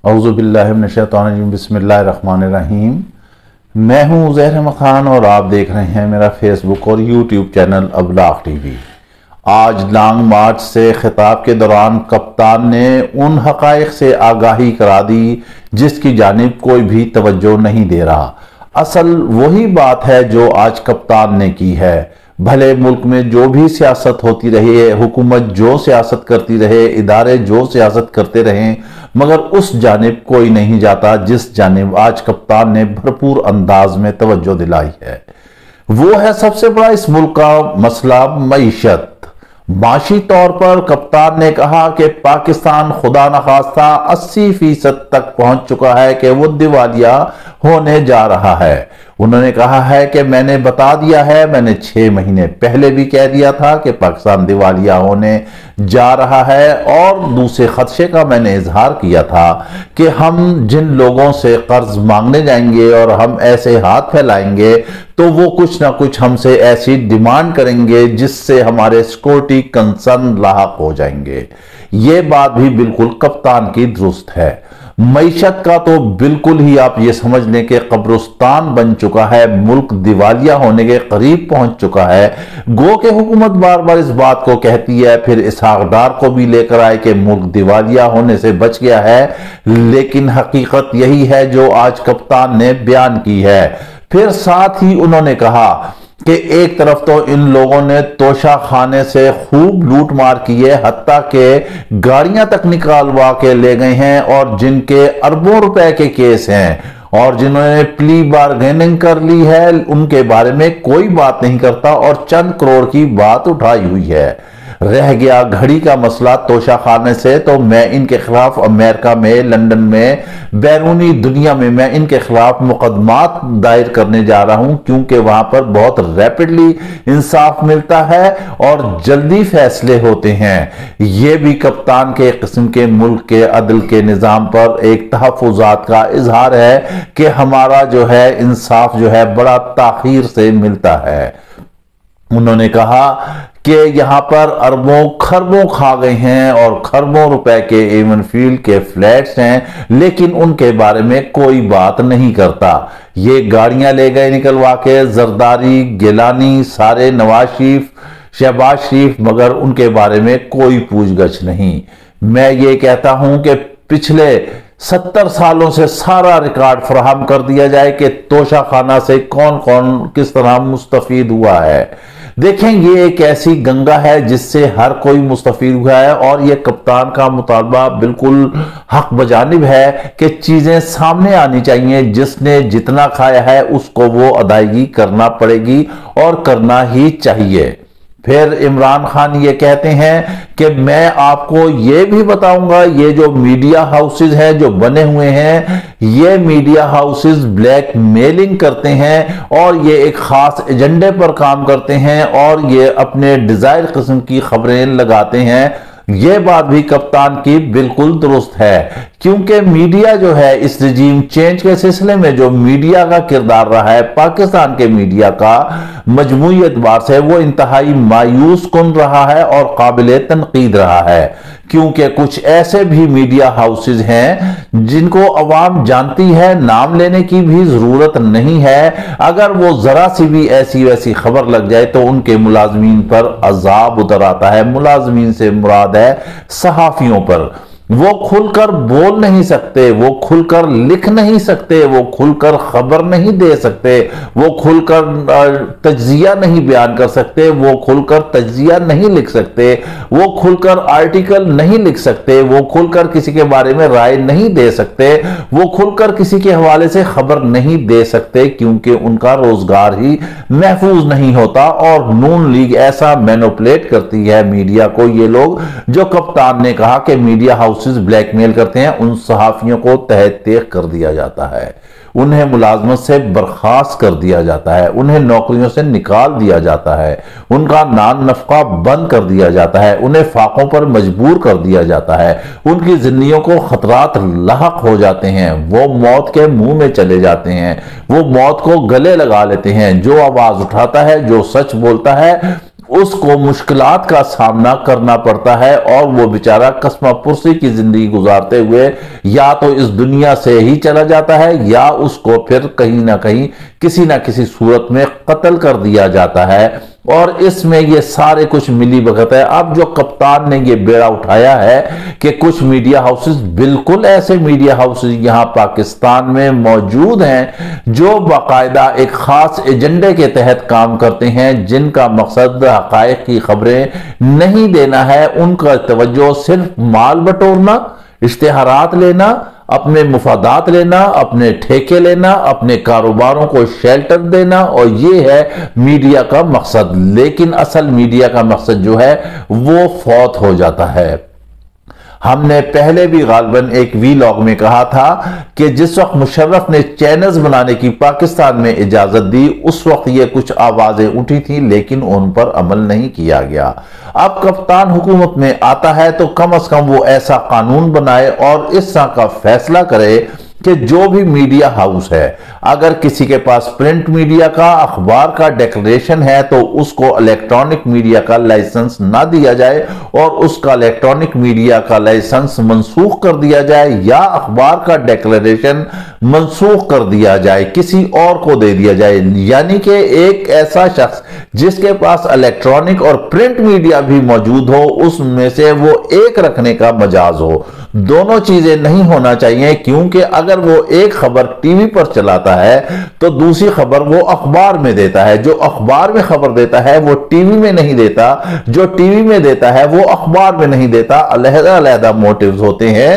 اعوذ باللہ من الشیطان الرجیم، بسم اللہ الرحمن الرحیم۔ میں ہوں عزیر احمد خان اور آپ دیکھ رہے ہیں میرا فیس بک اور یوٹیوب چینل ابلاغ ٹی وی۔ آج لانگ مارچ سے خطاب کے دوران کپتان نے ان حقائق سے آگاہی کرا دی جس کی جانب کوئی بھی توجہ نہیں دے رہا۔ اصل وہی بات ہے جو آج کپتان نے کی ہے۔ بھلے ملک میں جو بھی سیاست ہوتی رہی، حکومت جو سیاست کرتی رہے، ادارے جو سیاست کرتے رہیں، مگر اس جانب کوئی نہیں جاتا جس جانب آج کپتان نے بھرپور انداز میں توجہ دلائی ہے۔ وہ ہے سب سے بڑا اس ملک کا مسئلہ معیشت۔ معاشی طور پر کپتان نے کہا کہ پاکستان خدا نخواستہ 80% تک پہنچ چکا ہے کہ وہ دیوالیہ ہونے جا رہا ہے۔ انہوں نے کہا ہے کہ میں نے بتا دیا ہے، میں نے 6 مہینے پہلے بھی کہہ دیا تھا کہ پاکستان دیوالیہ ہونے جا رہا ہے، اور دوسرے خدشے کا میں نے اظہار کیا تھا کہ ہم جن لوگوں سے قرض مانگنے جائیں گے اور ہم ایسے ہاتھ پھیلائیں گے تو وہ کچھ نہ کچھ ہم سے ایسی ڈیمانڈ کریں گے جس سے ہمارے سیکورٹی کنسرن لاحق ہو جائیں گے۔ یہ بات بھی بالکل کپتان کی درست ہے۔ معیشت کا تو بالکل ہی آپ یہ سمجھ لیں کہ قبرستان بن چکا ہے، ملک دیوالیہ ہونے کے قریب پہنچ چکا ہے۔ گو کہ حکومت بار بار اس بات کو کہتی ہے، پھر اسحاق ڈار کو بھی لے کر آئے کہ ملک دیوالیہ ہونے سے بچ گیا ہے، لیکن حقیقت یہی ہے جو آج کپتان نے بیان کی ہے۔ پھر ساتھ ہی انہوں نے کہا کہ ایک طرف تو ان لوگوں نے توشہ خانے سے خوب لوٹ مار کی ہے، حتیٰ کہ گاڑیاں تک نکالوا کے لے گئے ہیں، اور جن کے اربوں روپے کے کیس ہیں اور جنہوں نے پلی بارگیننگ کر لی ہے ان کے بارے میں کوئی بات نہیں کرتا، اور چند کروڑ کی بات اٹھائی ہوئی ہے۔ رہ گیا گھڑی کا مسئلہ توشہ خانے سے، تو میں ان کے خلاف امریکہ میں، لندن میں، بیرونی دنیا میں میں ان کے خلاف مقدمات دائر کرنے جا رہا ہوں، کیونکہ وہاں پر بہت ریپڈلی انصاف ملتا ہے اور جلدی فیصلے ہوتے ہیں۔ یہ بھی کپتان کے قسم کے ملک کے عدل کے نظام پر ایک تحفظات کا اظہار ہے کہ ہمارا جو ہے انصاف جو ہے بڑا تاخیر سے ملتا ہے۔ انہوں نے کہا کہ یہاں پر اربوں خربوں کھا گئے ہیں اور خربوں روپے کے ایون فیلڈ کے فلیٹس ہیں، لیکن ان کے بارے میں کوئی بات نہیں کرتا۔ یہ گاڑیاں لے گئے نکلوا کے، زرداری، گیلانی، سارے نواز شریف، شہباز شریف، مگر ان کے بارے میں کوئی پوچھ گچھ نہیں۔ میں یہ کہتا ہوں کہ پچھلے 70 سالوں سے سارا ریکارڈ فراہم کر دیا جائے کہ توشہ خانہ سے کون کون کس طرح مستفید ہوا ہے۔ دیکھیں، یہ ایک ایسی گنگا ہے جس سے ہر کوئی مستفید ہوا ہے، اور یہ کپتان کا مطالبہ بالکل حق بجانب ہے کہ چیزیں سامنے آنی چاہیے۔ جس نے جتنا کھایا ہے اس کو وہ ادائیگی کرنا پڑے گی اور کرنا ہی چاہیے۔ پھر عمران خان یہ کہتے ہیں کہ میں آپ کو یہ بھی بتاؤں گا، یہ جو میڈیا ہاؤسز ہیں جو بنے ہوئے ہیں، یہ میڈیا ہاؤسز بلیک میلنگ کرتے ہیں اور یہ ایک خاص ایجنڈے پر کام کرتے ہیں اور یہ اپنے ڈیزائر قسم کی خبریں لگاتے ہیں۔ یہ بات بھی کپتان کی بالکل درست ہے، کیونکہ میڈیا جو ہے اس رجیم چینج کے سلسلے میں جو میڈیا کا کردار رہا ہے، پاکستان کے میڈیا کا مجموعی اعتبار سے وہ انتہائی مایوس کن رہا ہے اور قابل تنقید رہا ہے، کیونکہ کچھ ایسے بھی میڈیا ہاؤسز ہیں جن کو عوام جانتی ہے، نام لینے کی بھی ضرورت نہیں ہے۔ اگر وہ ذرا سی بھی ایسی ویسی خبر لگ جائے تو ان کے ملازمین پر عذاب اتر آتا ہے۔ ملازمین سے مراد ہے صحافیوں پر۔ وہ کھل کر بول نہیں سکتے، وہ کھل کر لکھ نہیں سکتے، وہ کھل کر خبر نہیں دے سکتے، وہ کھل کر تجزیہ نہیں بیان کر سکتے، وہ کھل کر تجزیہ نہیں لکھ سکتے، وہ کھل کر آرٹیکل نہیں لکھ سکتے، وہ کھل کر کسی کے بارے میں رائے نہیں دے سکتے، وہ کھل کر کسی کے حوالے سے خبر نہیں دے سکتے، کیونکہ ان کا روزگار ہی محفوظ نہیں ہوتا۔ اور نون لیگ ایسا مینوپلیٹ کرتی ہے میڈیا کو، یہ لوگ جو کپتان نے کہا کہ میڈیا ہاؤس بلیک میل کرتے ہیں، ان صحافیوں کو تحت تیغ کر دیا جاتا ہے، انہیں ملازمت سے برخاست کر دیا جاتا ہے، انہیں نوکریوں سے نکال دیا جاتا ہے، ان کا نان نفقہ بند کر دیا جاتا ہے، انہیں فاقوں پر مجبور کر دیا جاتا ہے، ان کی زندگیوں کو خطرات لاحق ہو جاتے ہیں، وہ موت کے منہ میں چلے جاتے ہیں، وہ موت کو گلے لگا لیتے ہیں۔ جو آواز اٹھاتا ہے، جو سچ بولتا ہے، اس کو مشکلات کا سامنا کرنا پڑتا ہے اور وہ بیچارہ قسمہ پرسی کی زندگی گزارتے ہوئے یا تو اس دنیا سے ہی چلا جاتا ہے یا اس کو پھر کہیں نہ کہیں کسی نہ کسی صورت میں قتل کر دیا جاتا ہے، اور اس میں یہ سارے کچھ ملی بھگت ہے۔ اب جو کپتان نے یہ بیڑا اٹھایا ہے کہ کچھ میڈیا ہاؤسز، بالکل ایسے میڈیا ہاؤسز یہاں پاکستان میں موجود ہیں جو باقاعدہ ایک خاص ایجنڈے کے تحت کام کرتے ہیں، جن کا مقصد حقائق کی خبریں نہیں دینا ہے، ان کا توجہ صرف مال بٹورنا، اشتہارات لینا، اپنے مفادات لینا، اپنے ٹھیکے لینا، اپنے کاروباروں کو شیلٹر دینا، اور یہ ہے میڈیا کا مقصد۔ لیکن اصل میڈیا کا مقصد جو ہے وہ فوت ہو جاتا ہے۔ ہم نے پہلے بھی غالباً ایک ویلاگ میں کہا تھا کہ جس وقت مشرف نے چینلز بنانے کی پاکستان میں اجازت دی، اس وقت یہ کچھ آوازیں اٹھی تھیں لیکن ان پر عمل نہیں کیا گیا۔ اب کپتان حکومت میں آتا ہے تو کم از کم وہ ایسا قانون بنائے اور اس طرح کا فیصلہ کرے کہ جو بھی میڈیا ہاؤس ہے، اگر کسی کے پاس پرنٹ میڈیا کا، اخبار کا ڈیکلریشن ہے تو اس کو الیکٹرانک میڈیا کا لائسنس نہ دیا جائے اور اس کا الیکٹرانک میڈیا کا لائسنس منسوخ کر دیا جائے، یا اخبار کا ڈیکلریشن منسوخ کر دیا جائے، کسی اور کو دے دیا جائے۔ یعنی کہ ایک ایسا شخص جس کے پاس الیکٹرانک اور پرنٹ میڈیا بھی موجود ہو، اس میں سے وہ ایک رکھنے کا مجاز ہو۔ دونوں چیزیں نہیں ہونا چاہیے، کیونکہ اگر وہ ایک خبر ٹی وی پر چلاتا ہے تو دوسری خبر وہ اخبار میں دیتا ہے، جو اخبار میں خبر دیتا ہے وہ ٹی وی میں نہیں دیتا، جو ٹی وی میں دیتا ہے وہ اخبار میں نہیں دیتا۔ علیحدہ علیحدہ موٹیوز ہوتے ہیں،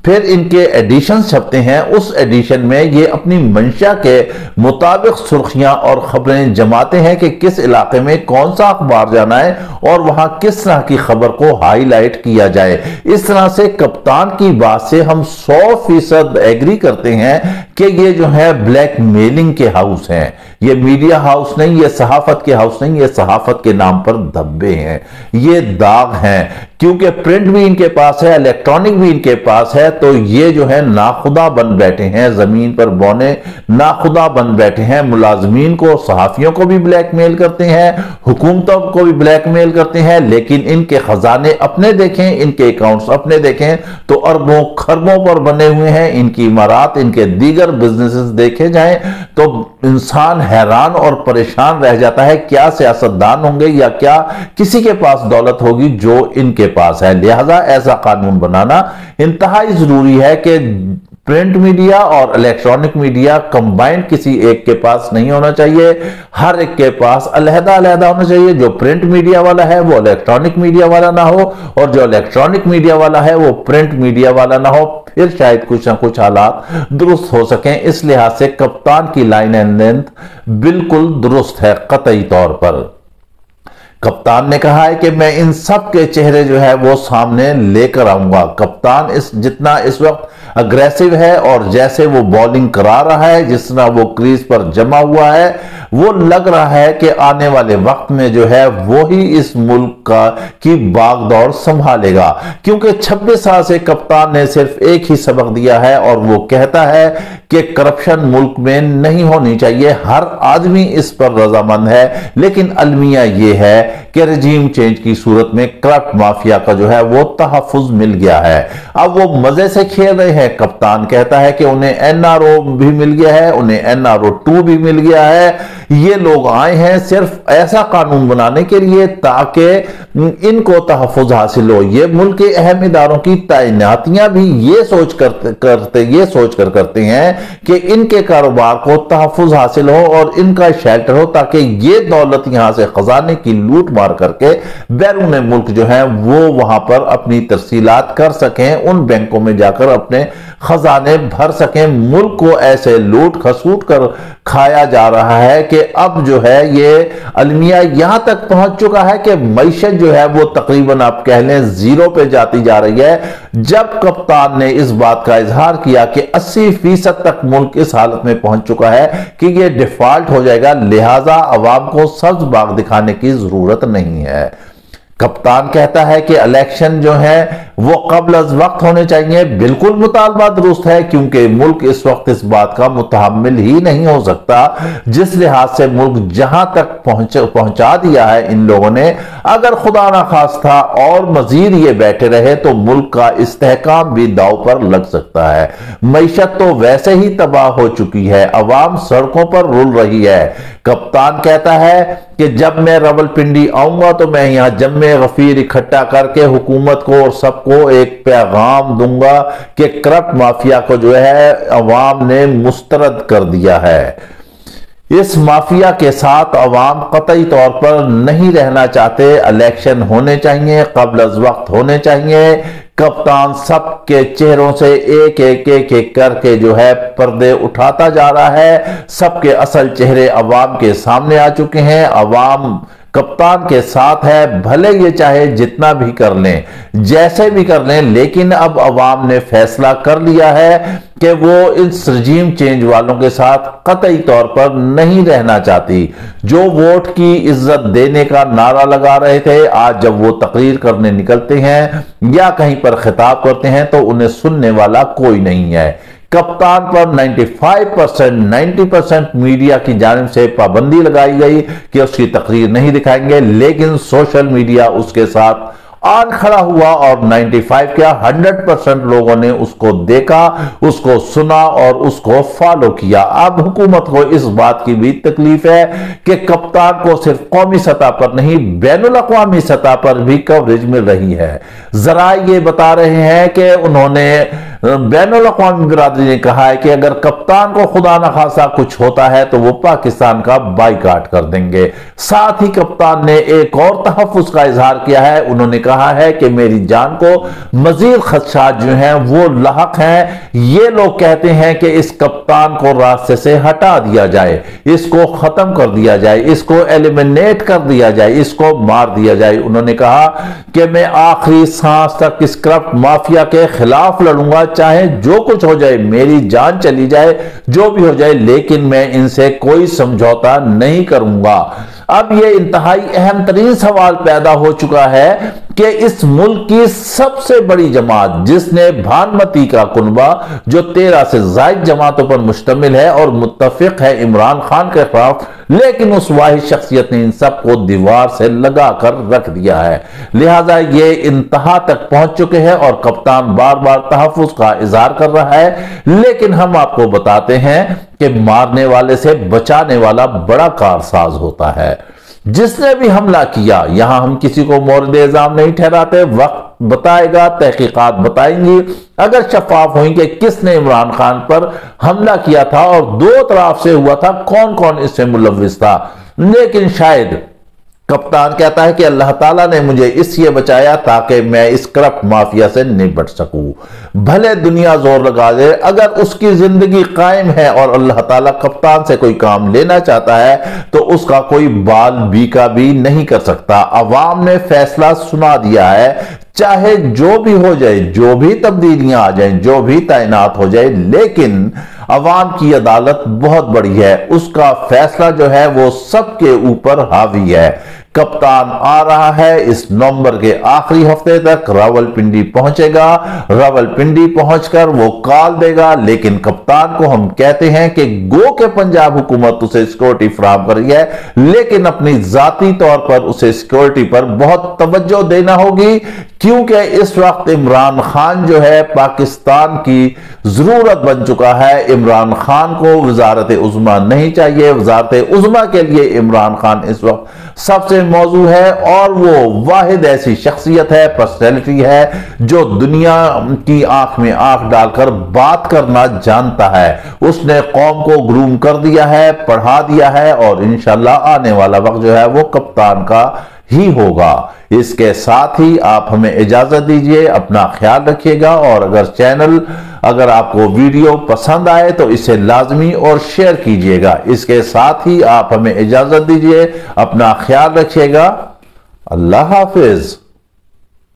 پھر ان کے ایڈیشن چھپتے ہیں، اس ایڈیشن میں یہ اپنی منشا کے مطابق سرخیاں اور خبریں جماتے ہیں کہ کس علاقے میں کون سا اخبار جانا ہے اور وہاں کس طرح کی خبر کو ہائی لائٹ کیا جائے۔ اس طرح سے کپتان کی بات سے ہم 100% ایگری کرتے ہیں کہ یہ جو ہے بلیک میلنگ کے ہاؤس ہیں، یہ میڈیا ہاؤس نہیں، یہ صحافت کے ہاؤس نہیں، یہ صحافت کے نام پر دھبے ہیں، یہ داغ ہیں، کیونکہ پرنٹ بھی ان کے پاس ہے، الیکٹرانک بھی ان کے پاس ہے، تو یہ جو ہے ناخدا بن بیٹھے ہیں، زمین پر بونے ناخدا بن بیٹھے ہیں، ملازمین کو، صحافیوں کو بھی بلیک میل کرتے ہیں، حکومتوں کو بھی بلیک میل کرتے ہیں، لیکن ان کے خزانے اپنے دیکھیں، ان کے اکاؤنٹس اپنے دیکھیں تو اربوں خربوں پر بنے ہوئے ہیں، ان کی عمارات، ان کے دیگر بزنسز دیکھے جائیں تو انسان حیران اور پریشان رہ جاتا ہے، کیا سیاستدان ہوں گے یا کیا کسی کے پاس دولت ہوگی جو ان کے پاس ہے۔ لہذا ایسا قانون بنانا انتہائی ضروری ہے کہ پرنٹ میڈیا اور الیکٹرانک میڈیا کمبائنڈ کسی ایک کے پاس نہیں ہونا چاہیے، ہر ایک کے پاس علیحدہ علیحدہ ہونا چاہیے۔ جو پرنٹ میڈیا والا ہے وہ الیکٹرانک میڈیا والا نہ ہو، اور جو الیکٹرانک میڈیا والا ہے وہ پرنٹ میڈیا والا نہ ہو، پھر شاید کچھ نہ کچھ حالات درست ہو سکیں۔ اس لحاظ سے کپتان کی لائن اینڈ لینتھ بالکل درست ہے قطعی طور پر۔ کپتان نے کہا ہے کہ میں ان سب کے چہرے جو ہے وہ سامنے لے کر آؤں گا۔ کپتان جتنا اس وقت اگریسو ہے اور جیسے وہ بولنگ کرا رہا ہے، جس طرح وہ کریز پر جمع ہوا ہے، وہ لگ رہا ہے کہ آنے والے وقت میں جو ہے وہی اس ملک کی باغ دوڑ سنبھالے گا، کیونکہ 26 سال سے کپتان نے صرف ایک ہی سبق دیا ہے اور وہ کہتا ہے کہ کرپشن ملک میں نہیں ہونی چاہیے۔ ہر آدمی اس پر رضامند ہے، لیکن المیہ یہ ہے کہ رجیم چینج کی صورت میں کرپٹ مافیا کا جو ہے وہ تحفظ مل گیا ہے۔ اب وہ مزے سے کھیل رہے ہیں۔ کپتان کہتا ہے کہ انہیں NRO بھی مل گیا ہے، انہیں NRO2 بھی مل گیا ہے، یہ لوگ آئے ہیں صرف ایسا قانون بنانے کے لیے تاکہ ان کو تحفظ حاصل ہو۔ یہ ملک کے اہم اداروں کی تعیناتیاں بھی یہ سوچ کر کرتے ہیں کہ ان کے کاروبار کو تحفظ حاصل ہو اور ان کا شیلٹر ہو، تاکہ یہ دولت یہاں سے خزانے کی لوٹ مار کر کے بیرون ملک جو ہے وہ وہاں پر اپنی ترسیلات کر سکیں، ان بینکوں میں جا کر اپنے خزانے بھر سکیں۔ ملک کو ایسے لوٹ کھسوٹ کر کھایا جا رہا ہے کہ اب جو ہے یہ المیہ یہاں تک پہنچ چکا ہے کہ معیشت جو ہے وہ تقریباً آپ کہہ لیں زیرو پہ جاتی جا رہی ہے۔ جب کپتان نے اس بات کا اظہار کیا کہ 80% تک ملک اس حالت میں پہنچ چکا ہے کہ یہ ڈیفالٹ ہو جائے گا، لہٰذا عوام کو سبز باغ دکھانے کی ضرورت نہیں ہے۔ کپتان کہتا ہے کہ الیکشن جو ہے وہ قبل از وقت ہونے چاہیے۔ بالکل مطالبہ درست ہے، کیونکہ ملک اس وقت اس بات کا متحمل ہی نہیں ہو سکتا جس لحاظ سے ملک جہاں تک پہنچا دیا ہے ان لوگوں نے۔ اگر خدا نہ خواستہ اور مزید یہ بیٹھے رہے تو ملک کا استحکام بھی داؤ پر لگ سکتا ہے۔ معیشت تو ویسے ہی تباہ ہو چکی ہے، عوام سڑکوں پر رول رہی ہے۔ کپتان کہتا ہے کہ جب میں راولپنڈی آؤں گا تو میں یہاں جمع غفیر اکٹھا کر کے حکومت کو اور سب کو ایک پیغام دوں گا کہ کرپٹ مافیا کو جو ہے عوام نے مسترد کر دیا ہے۔ اس مافیا کے ساتھ عوام قطعی طور پر نہیں رہنا چاہتے۔ الیکشن ہونے چاہیے، قبل از وقت ہونے چاہیے۔ کپتان سب کے چہروں سے ایک ایک کر کے جو ہے پردے اٹھاتا جا رہا ہے۔ سب کے اصل چہرے عوام کے سامنے آ چکے ہیں۔ عوام کپتان کے ساتھ ہے، بھلے یہ چاہے جتنا بھی کر لیں، جیسے بھی کر لیں، لیکن اب عوام نے فیصلہ کر لیا ہے کہ وہ اس رجیم چینج والوں کے ساتھ قطعی طور پر نہیں رہنا چاہتی۔ جو ووٹ کی عزت دینے کا نعرہ لگا رہے تھے، آج جب وہ تقریر کرنے نکلتے ہیں یا کہیں پر خطاب کرتے ہیں تو انہیں سننے والا کوئی نہیں ہے۔ کپتان پر 90% میڈیا کی جانب سے پابندی لگائی گئی کہ اس کی تقریر نہیں دکھائیں گے، لیکن سوشل میڈیا اس کے ساتھ آن کھڑا ہوا اور 100% لوگوں نے اس کو دیکھا، اس کو سنا اور اس کو فالو کیا۔ اب حکومت کو اس بات کی بھی تکلیف ہے کہ کپتان کو صرف قومی سطح پر نہیں، بین الاقوامی سطح پر بھی کوریج مل رہی ہے۔ ذرائع یہ بتا رہے ہیں کہ انہوں نے بین الاقوامی برادری نے کہا ہے کہ اگر کپتان کو خدا نخواستہ کچھ ہوتا ہے تو وہ پاکستان کا بائیکاٹ کر دیں گے۔ ساتھ ہی کپتان نے ایک اور تحفظ کا اظہار کیا ہے، انہوں نے کہا ہے کہ میری جان کو مزید خدشات جو ہیں وہ لاحق ہیں۔ یہ لوگ کہتے ہیں کہ اس کپتان کو راستے سے ہٹا دیا جائے، اس کو ختم کر دیا جائے، اس کو ایلیمنیٹ کر دیا جائے، اس کو مار دیا جائے۔ انہوں نے کہا کہ میں آخری سانس تک اس کرپٹ مافیا کے خلاف لڑوں گا، چاہے جو کچھ ہو جائے، میری جان چلی جائے، جو بھی ہو جائے، لیکن میں ان سے کوئی سمجھوتا نہیں کروں گا۔ اب یہ انتہائی اہم ترین سوال پیدا ہو چکا ہے کہ اس ملک کی سب سے بڑی جماعت جس نے بھانمتی کا کنبہ جو 13 سے زائد جماعتوں پر مشتمل ہے اور متفق ہے عمران خان کے خلاف، لیکن اس واحد شخصیت نے ان سب کو دیوار سے لگا کر رکھ دیا ہے۔ لہٰذا یہ انتہا تک پہنچ چکے ہیں اور کپتان بار بار تحفظ کا اظہار کر رہا ہے، لیکن ہم آپ کو بتاتے ہیں کہ مارنے والے سے بچانے والا بڑا کارساز ہوتا ہے۔ جس نے بھی حملہ کیا، یہاں ہم کسی کو مورد الزام نہیں ٹھہراتے، وقت بتائے گا، تحقیقات بتائیں گی، اگر شفاف ہوئی کہ کس نے عمران خان پر حملہ کیا تھا اور دو طرف سے ہوا تھا، کون کون اس سے ملوث تھا۔ لیکن شاید کپتان کہتا ہے کہ اللہ تعالیٰ نے مجھے اس لیے بچایا تاکہ میں اس کرپٹ مافیا سے نپٹ سکوں۔ بھلے دنیا زور لگا دے، اگر اس کی زندگی قائم ہے اور اللہ تعالیٰ کپتان سے کوئی کام لینا چاہتا ہے تو اس کا کوئی بال بیکا بھی نہیں کر سکتا۔ عوام نے فیصلہ سنا دیا ہے، چاہے جو بھی ہو جائے، جو بھی تبدیلیاں آ جائیں، جو بھی تعینات ہو جائے، لیکن عوام کی عدالت بہت بڑی ہے، اس کا فیصلہ جو ہے وہ سب کے اوپر حاوی ہے۔ کپتان آ رہا ہے، اس نومبر کے آخری ہفتے تک راولپنڈی پہنچے گا، راولپنڈی پہنچ کر وہ کال دے گا، لیکن کپتان کو ہم کہتے ہیں کہ گو کہ پنجاب حکومت اسے سیکورٹی فراہم کر رہی ہے، لیکن اپنی ذاتی طور پر اسے سیکورٹی پر بہت توجہ دینا ہوگی، کیونکہ اس وقت عمران خان جو ہے پاکستان کی ضرورت بن چکا ہے۔ عمران خان کو وزارت عظمیٰ نہیں چاہیے، وزارت عظمیٰ کے لیے عمران خان اس وقت سب سے موضوع ہے، اور وہ واحد ایسی شخصیت ہے، پرسنالٹی ہے، جو دنیا کی آنکھ میں آنکھ ڈال کر بات کرنا جانتا ہے۔ اس نے قوم کو گروم کر دیا ہے، پڑھا دیا ہے، اور انشاءاللہ آنے والا وقت جو ہے وہ کپتان کا ہی ہوگا۔ اس کے ساتھ ہی آپ ہمیں اجازت دیجئے، اپنا خیال رکھیے گا، اور اگر آپ کو ویڈیو پسند آئے تو اسے لازمی اور شیئر کیجئے گا۔ اس کے ساتھ ہی آپ ہمیں اجازت دیجئے، اپنا خیال رکھیے گا۔ اللہ حافظ۔